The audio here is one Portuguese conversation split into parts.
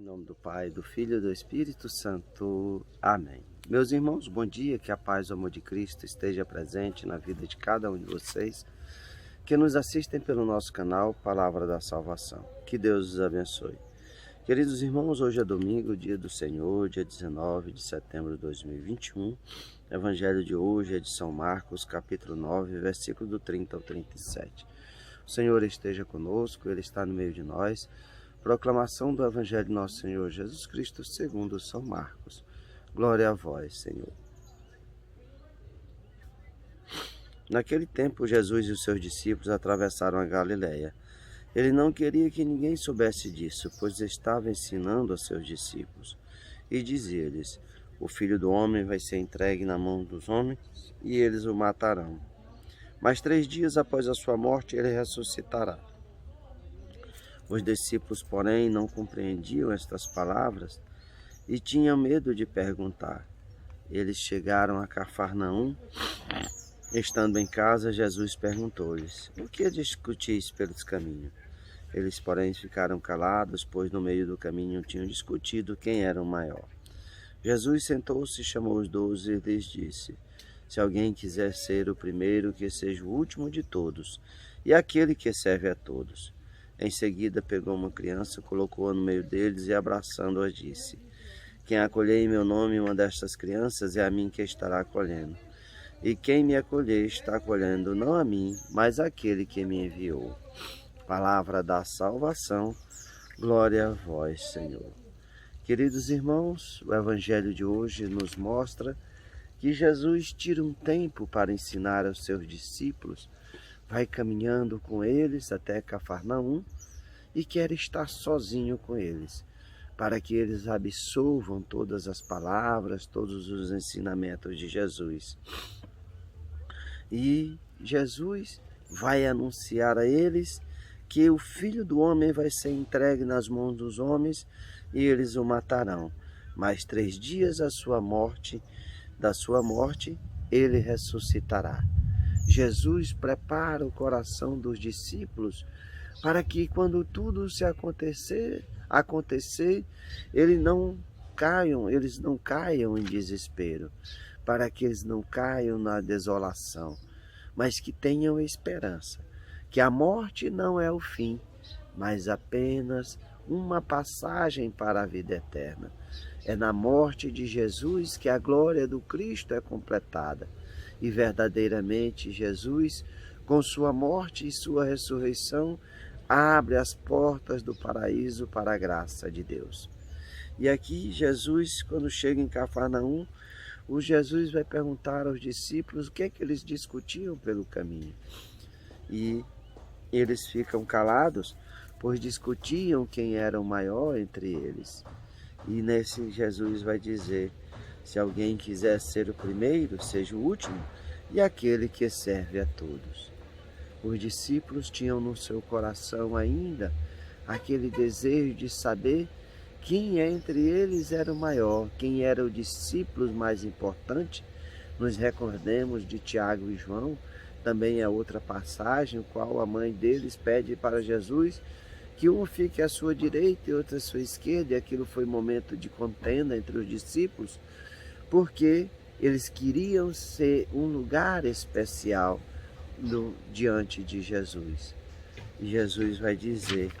Em nome do Pai, do Filho e do Espírito Santo. Amém. Meus irmãos, bom dia, que a paz e o amor de Cristo esteja presente na vida de cada um de vocês que nos assistem pelo nosso canal Palavra da Salvação. Que Deus os abençoe. Queridos irmãos, hoje é domingo, dia do Senhor, dia 19 de setembro de 2021. O evangelho de hoje é de São Marcos, capítulo 9, versículo do 30 ao 37. O Senhor esteja conosco, Ele está no meio de nós. Proclamação do Evangelho de Nosso Senhor Jesus Cristo segundo São Marcos. Glória a vós, Senhor. Naquele tempo, Jesus e os seus discípulos atravessaram a Galiléia. Ele não queria que ninguém soubesse disso, pois estava ensinando aos seus discípulos. E dizia-lhes: o Filho do Homem vai ser entregue na mão dos homens, e eles o matarão. Mas 3 dias após a sua morte, ele ressuscitará. Os discípulos, porém, não compreendiam estas palavras e tinham medo de perguntar. Eles chegaram a Cafarnaum. Estando em casa, Jesus perguntou-lhes: o que discutis pelos caminhos? Eles, porém, ficaram calados, pois no meio do caminho tinham discutido quem era o maior. Jesus sentou-se, chamou os 12 e lhes disse: se alguém quiser ser o primeiro, que seja o último de todos, e aquele que serve a todos. Em seguida, pegou uma criança, colocou-a no meio deles e, abraçando-a, disse: quem acolher em meu nome uma destas crianças, é a mim que estará acolhendo. E quem me acolher está acolhendo não a mim, mas aquele que me enviou. Palavra da salvação, glória a vós, Senhor. Queridos irmãos, o evangelho de hoje nos mostra que Jesus tira um tempo para ensinar aos seus discípulos, vai caminhando com eles até Cafarnaum e quer estar sozinho com eles, para que eles absorvam todas as palavras, todos os ensinamentos de Jesus. E Jesus vai anunciar a eles que o Filho do Homem vai ser entregue nas mãos dos homens e eles o matarão. Mas 3 dias da sua morte, ele ressuscitará. Jesus prepara o coração dos discípulos para que quando tudo se acontecer, eles não caiam em desespero, para que eles não caiam na desolação, mas que tenham esperança, que a morte não é o fim, mas apenas uma passagem para a vida eterna. É na morte de Jesus que a glória do Cristo é completada. E verdadeiramente Jesus, com sua morte e sua ressurreição, abre as portas do paraíso para a graça de Deus. E aqui Jesus, quando chega em Cafarnaum, o Jesus vai perguntar aos discípulos o que é que eles discutiam pelo caminho. E eles ficam calados, pois discutiam quem era o maior entre eles. E nesse Jesus vai dizer: se alguém quiser ser o primeiro, seja o último, e aquele que serve a todos. Os discípulos tinham no seu coração ainda aquele desejo de saber quem entre eles era o maior, quem era o discípulo mais importante. Nos recordemos de Tiago e João, também é outra passagem, qual a mãe deles pede para Jesus que um fique à sua direita e outro à sua esquerda, e aquilo foi momento de contenda entre os discípulos, porque eles queriam ser um lugar especial diante de Jesus. E Jesus vai dizer: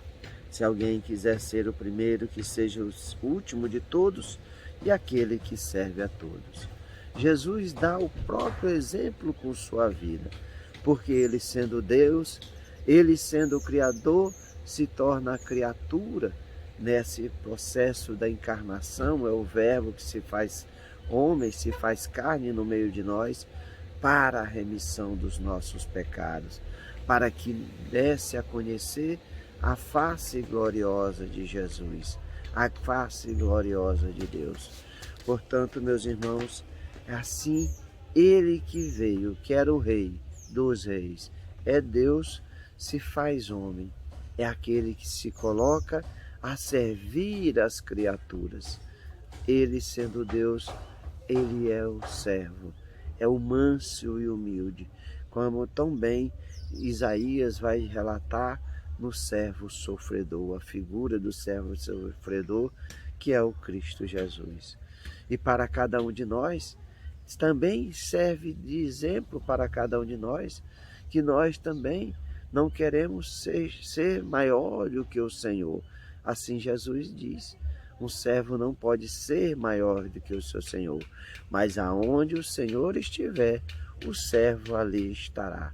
se alguém quiser ser o primeiro, que seja o último de todos e aquele que serve a todos. Jesus dá o próprio exemplo com sua vida, porque ele sendo Deus, ele sendo o Criador, se torna a criatura nesse processo da encarnação. É o Verbo que se faz homem, se faz carne no meio de nós, para a remissão dos nossos pecados, para que desse a conhecer a face gloriosa de Jesus, a face gloriosa de Deus. Portanto, meus irmãos, é assim, ele que veio, que era o Rei dos Reis, é Deus, se faz homem, é aquele que se coloca a servir as criaturas. Ele, sendo Deus, ele é o servo, é o manso e humilde, como tão bem Isaías vai relatar no servo sofredor, a figura do servo sofredor, que é o Cristo Jesus. E para cada um de nós, também serve de exemplo para cada um de nós, que nós também não queremos ser maior do que o Senhor. Assim Jesus diz, um servo não pode ser maior do que o seu Senhor, mas aonde o Senhor estiver, o servo ali estará.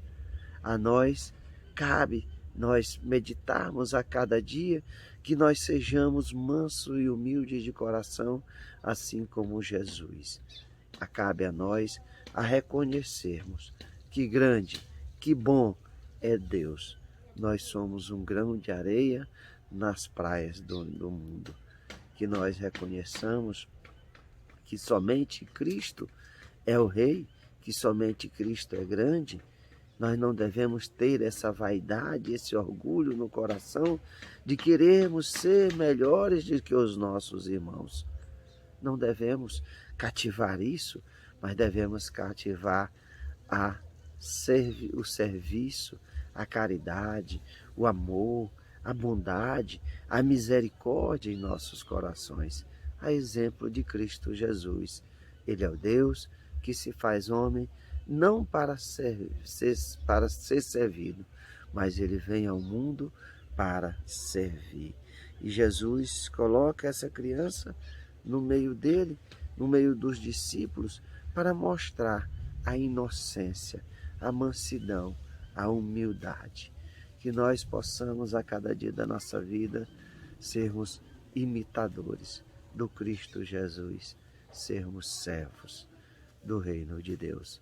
A nós cabe nós meditarmos a cada dia, que nós sejamos mansos e humildes de coração, assim como Jesus. Cabe a nós a reconhecermos que grande, que bom é Deus. Nós somos um grão de areia nas praias do mundo. Que nós reconheçamos que somente Cristo é o Rei, que somente Cristo é grande. Nós não devemos ter essa vaidade, esse orgulho no coração de querermos ser melhores do que os nossos irmãos. Não devemos cativar isso, mas devemos cativar o serviço, a caridade, o amor, a bondade, a misericórdia em nossos corações, a exemplo de Cristo Jesus. Ele é o Deus que se faz homem, não para ser servido, mas ele vem ao mundo para servir. E Jesus coloca essa criança no meio dele, no meio dos discípulos, para mostrar a inocência, a mansidão, a humildade. Que nós possamos a cada dia da nossa vida sermos imitadores do Cristo Jesus, sermos servos do reino de Deus.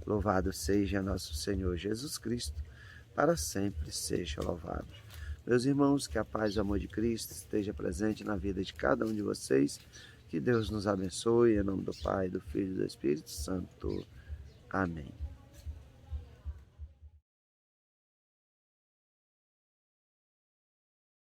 Louvado seja nosso Senhor Jesus Cristo, para sempre seja louvado. Meus irmãos, que a paz e o amor de Cristo esteja presente na vida de cada um de vocês. Que Deus nos abençoe, em nome do Pai, do Filho e do Espírito Santo. Amém.